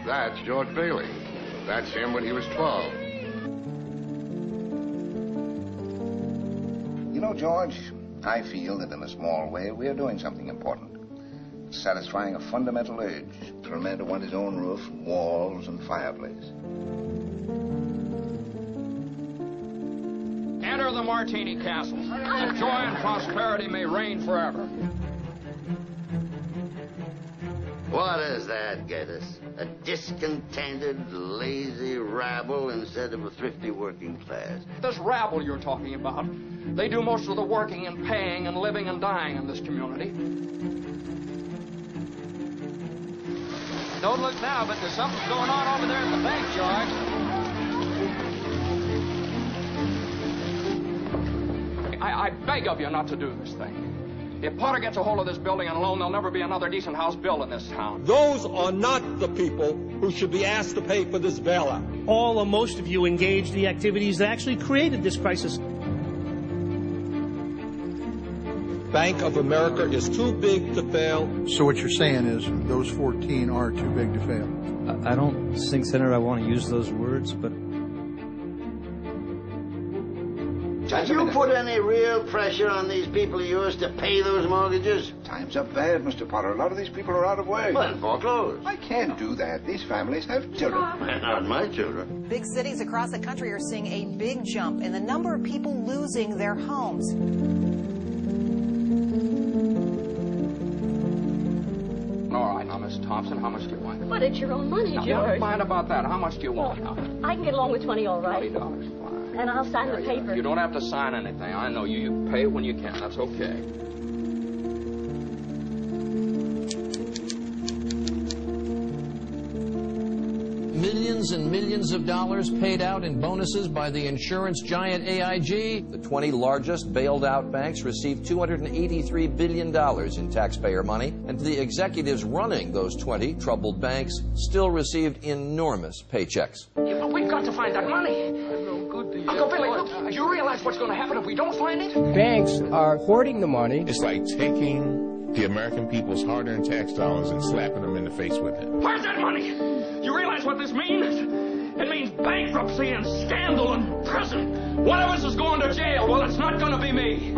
That's George Bailey. That's him when he was 12. You know, George, I feel that in a small way we're doing something important. Satisfying a fundamental urge for a man to want his own roof, walls, and fireplace. Enter the Martini Castle, that joy and prosperity may reign forever. What does that get us? A discontented, lazy rabble instead of a thrifty working class. This rabble you're talking about, they do most of the working and paying and living and dying in this community. Don't look now, but there's something going on over there at the bank, George. I beg of you not to do this thing. If Potter gets a hold of this building and alone, there'll never be another decent house built in this town. Those are not the people who should be asked to pay for this bailout. All or most of you engaged in the activities that actually created this crisis. Bank of America is too big to fail. So what you're saying is those 14 are too big to fail? I don't think, Senator, I want to use those words, but... Have you put any real pressure on these people of yours to pay those mortgages? Times are bad, Mr. Potter. A lot of these people are out of work. Well, foreclosed. I can't do that. These families have children. Not my children. Big cities across the country are seeing a big jump in the number of people losing their homes. All right, now, Miss Thompson, how much do you want? But it's your own money, Now, George. never mind about that. How much do you want? I can get along with 20, all right. $20, fine. And I'll sign the paper. You don't have to sign anything. I know you. You pay when you can. That's okay. Millions and millions of dollars paid out in bonuses by the insurance giant AIG. The 20 largest bailed out banks received $283 billion in taxpayer money, and the executives running those 20 troubled banks still received enormous paychecks. Yeah, but we've got to find that money. Uncle Billy, look, do you realize what's going to happen if we don't find it? Banks are hoarding the money. It's like taking the American people's hard-earned tax dollars and slapping them in the face with it. Where's that money? You realize what this means? It means bankruptcy and scandal and prison. One of us is going to jail. Well, it's not going to be me.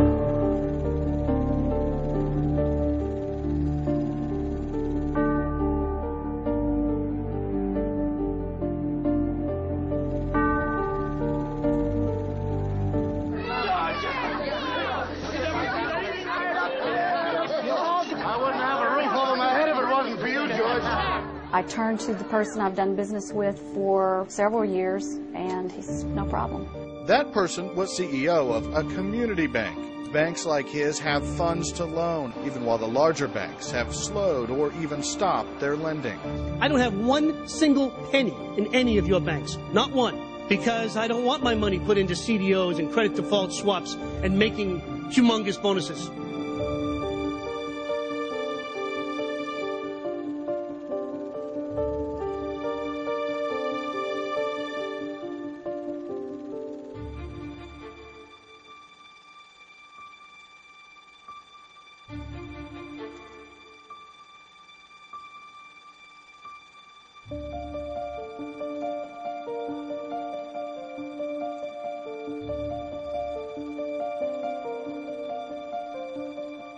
I turned to the person I've done business with for several years, and he says, no problem. That person was CEO of a community bank. Banks like his have funds to loan, even while the larger banks have slowed or even stopped their lending. I don't have one single penny in any of your banks, not one, because I don't want my money put into CDOs and credit default swaps and making humongous bonuses.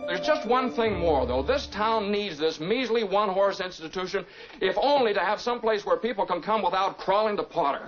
There's just one thing more, though. This town needs this measly one-horse institution, if only to have some place where people can come without crawling to Potter.